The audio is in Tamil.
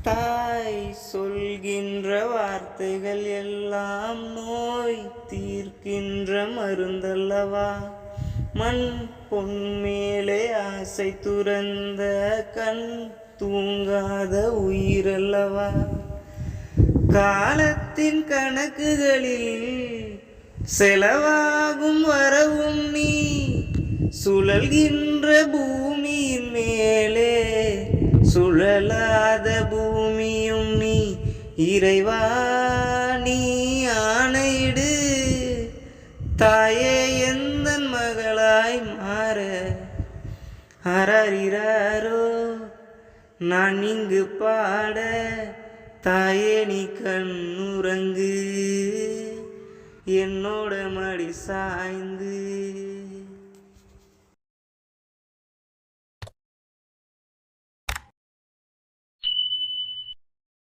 தாய் சொல்கின்ற வார்த்தைகள் எல்லாம் நோய் தீர்க்கின்ற மருந்தல்லவா. மண் பொன் மேலே ஆசை துறந்த கண் தூங்காத உயிரல்லவா. காலத்தின் கணக்குகளில் செலவாகும் வரவும் நீ சுழல்கின்ற பூமியின் மேலே சுழலாத பூமியும் நீ. இறைவா நீ ஆணையிடு தாயே எந்தன் மகளாய் மாற. அரறிறாரோ நான் இங்கு பாட, தாயே நீ கண்ணுறங்கு என்னோட மடி சாய்ந்து.